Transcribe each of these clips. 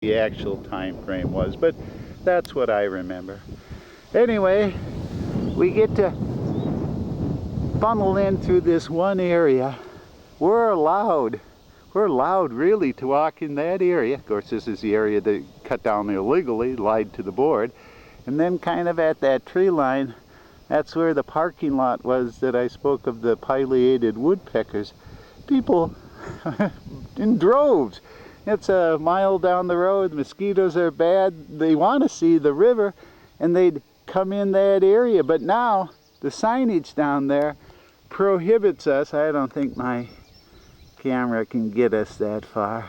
the actual time frame was, but that's what I remember. Anyway, we get to funnel in through this one area. We're allowed really to walk in that area. Of course, this is the area that cut down illegally, lied to the board. And then kind of at that tree line, that's where the parking lot was that I spoke of, the pileated woodpeckers. People in droves. It's a mile down the road, mosquitoes are bad, they want to see the river, and they'd come in that area. But now, the signage down there prohibits us. I don't think my camera can get us that far,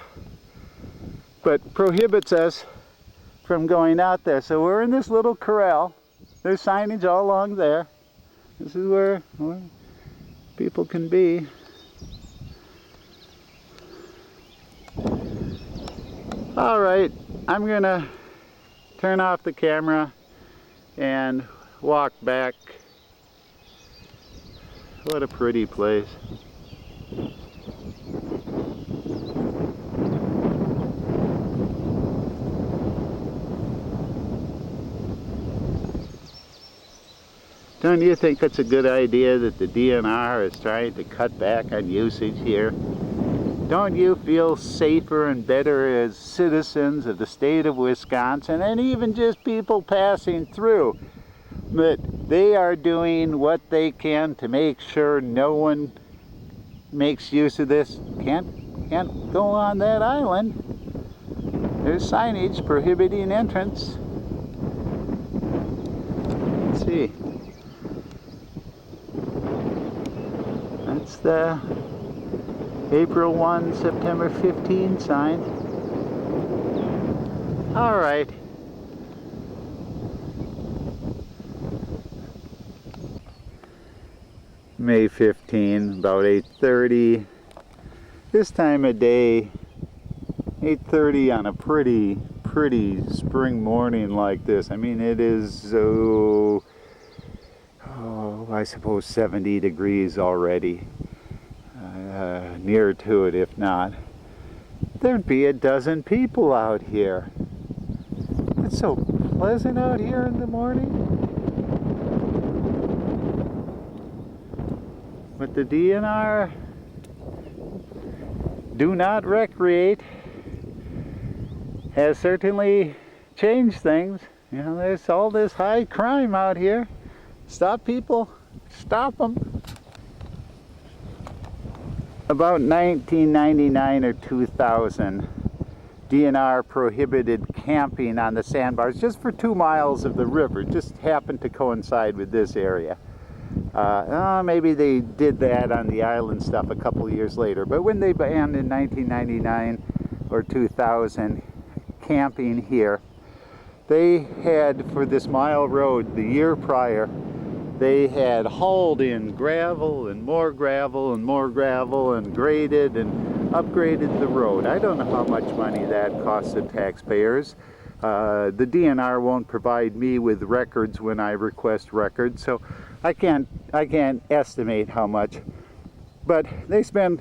but prohibits us from going out there. So we're in this little corral. There's signage all along there. This is where people can be. Alright, I'm gonna turn off the camera and walk back. What a pretty place. Don't you think it's a good idea that the DNR is trying to cut back on usage here? Don't you feel safer and better as citizens of the state of Wisconsin, and even just people passing through, that they are doing what they can to make sure no one makes use of this? Can't go on that island. There's signage prohibiting entrance. Let's see. That's the April 1, September 15 sign. All right. May 15, about 8:30. This time of day, 8:30 on a pretty spring morning like this. I mean, it is I suppose 70 degrees already, near to it if not. There'd be a dozen people out here. It's so pleasant out here in the morning. But the DNR do not recreate has certainly changed things. You know, there's all this high crime out here. Stop people, stop them. About 1999 or 2000, DNR prohibited camping on the sandbars just for 2 miles of the river. It just happened to coincide with this area. Maybe they did that on the island stuff a couple of years later, but when they banned in 1999 or 2000 camping here, they had, for this mile road the year prior, they had hauled in gravel and more gravel and more gravel and graded and upgraded the road. I don't know how much money that costs the taxpayers. The DNR won't provide me with records when I request records, so I can't estimate how much. But they spend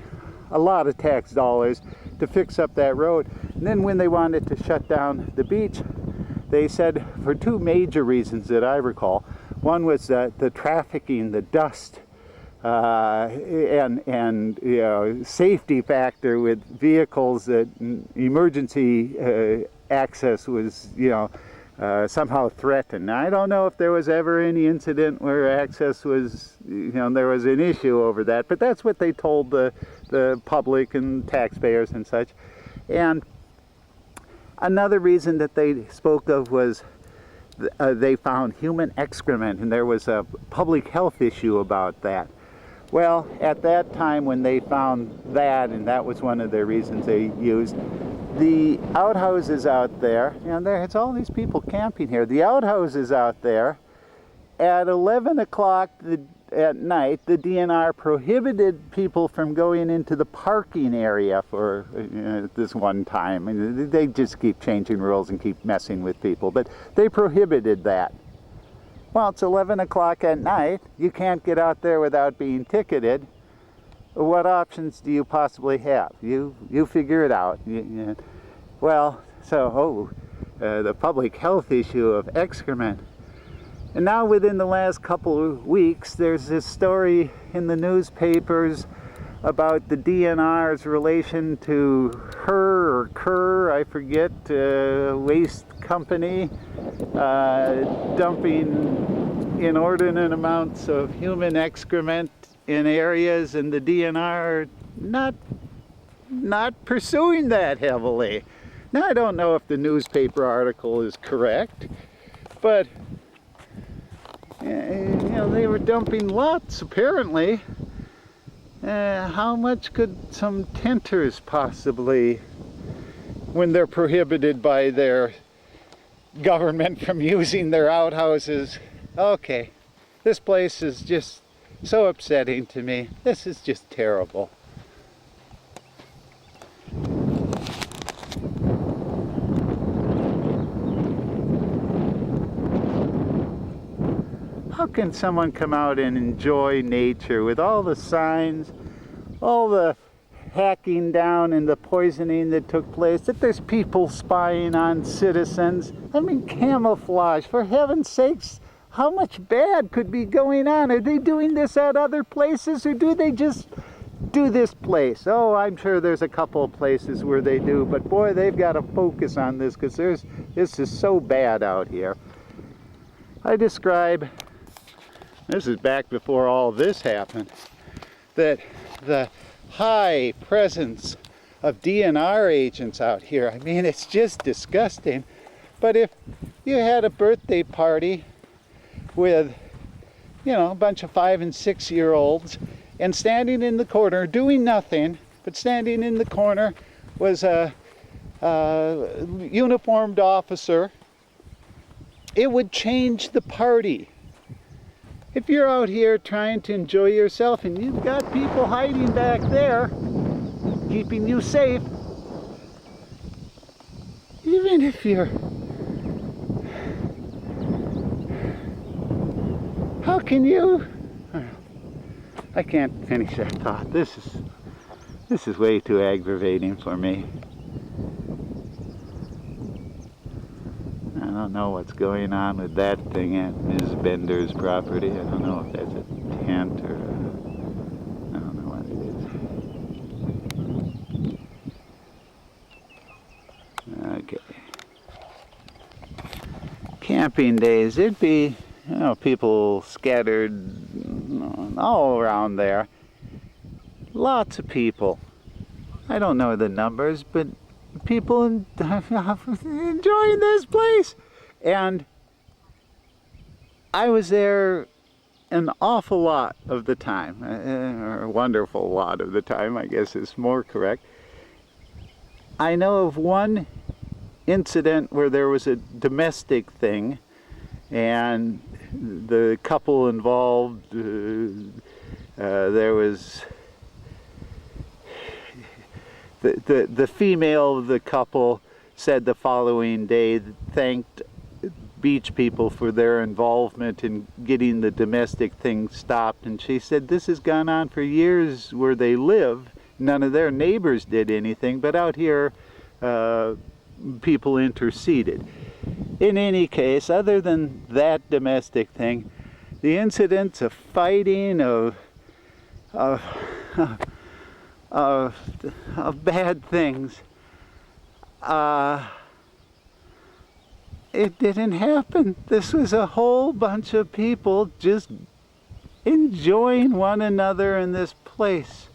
a lot of tax dollars to fix up that road. And then when they wanted to shut down the beach, they said, for 2 major reasons that I recall. One was the trafficking, the dust, and you know, safety factor with vehicles, that emergency access was, you know, somehow threatened. I don't know if there was ever any incident where access was, you know, there was an issue over that, but that's what they told the public and taxpayers and such. And another reason that they spoke of was they found human excrement, and there was a public health issue about that. Well, at that time when they found that, and that was one of the reasons they used, the outhouses out there, you know, there's all these people camping here. The outhouses out there, at 11 o'clock at night, the DNR prohibited people from going into the parking area for this one time. I mean, they just keep changing rules and keep messing with people, but they prohibited that. Well, it's 11 o'clock at night. You can't get out there without being ticketed. What options do you possibly have? You figure it out. Well, the public health issue of excrement. And now within the last couple of weeks, there's this story in the newspapers about the DNR's relation to her or Kerr, I forget, waste company, dumping inordinate amounts of human excrement in areas, and the DNR not pursuing that heavily. Now, I don't know if the newspaper article is correct, but they were dumping lots, apparently. How much could some tenters possibly, when they're prohibited by their government from using their outhouses? Okay, this place is just so upsetting to me. This is just terrible. How can someone come out and enjoy nature with all the signs, all the hacking down and the poisoning that took place, that there's people spying on citizens? I mean, camouflage, for heaven's sakes, how much bad could be going on? Are they doing this at other places, or do they just do this place? Oh, I'm sure there's a couple of places where they do, but boy, they've got to focus on this, because this is so bad out here. I describe, this is back before all this happened, that the high presence of DNR agents out here, I mean, it's just disgusting. But if you had a birthday party with, a bunch of 5- and 6-year-olds, and standing in the corner, doing nothing, but standing in the corner was a uniformed officer, it would change the party. If you're out here trying to enjoy yourself and you've got people hiding back there, keeping you safe, even if you're... How can you... I can't finish that thought. This is way too aggravating for me. I don't know what's going on with that thing at Ms. Bender's property. I don't know if that's a tent or I don't know what it is. Okay. Camping days, it'd be, people scattered all around there. Lots of people. I don't know the numbers, but people enjoying this place. And I was there an awful lot of the time, or a wonderful lot of the time, I guess is more correct. I know of one incident where there was a domestic thing, and the couple involved, there was the female of the couple said the following day, thanked beach people for their involvement in getting the domestic thing stopped, and she said this has gone on for years where they live. None of their neighbors did anything, but out here people interceded. In any case, other than that domestic thing, the incidents of fighting, of bad things, it didn't happen. This was a whole bunch of people just enjoying one another in this place.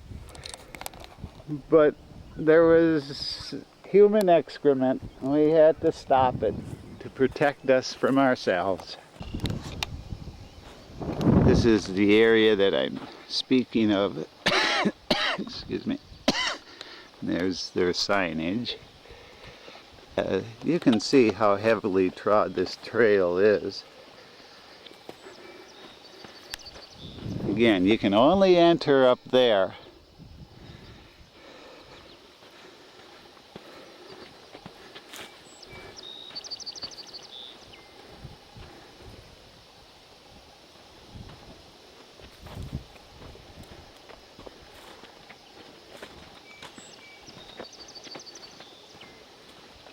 But there was human excrement. We had to stop it to protect us from ourselves. This is the area that I'm speaking of. Excuse me. There's their signage. You can see how heavily trod this trail is. Again, you can only enter up there.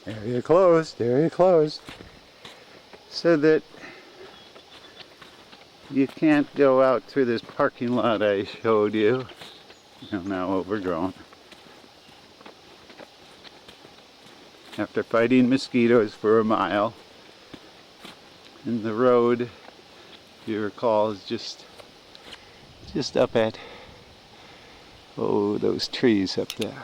There area closed, area closed. So that you can't go out through this parking lot I showed you. Now overgrown. After fighting mosquitoes for a mile. And the road, if you recall, is just up at, oh, those trees up there.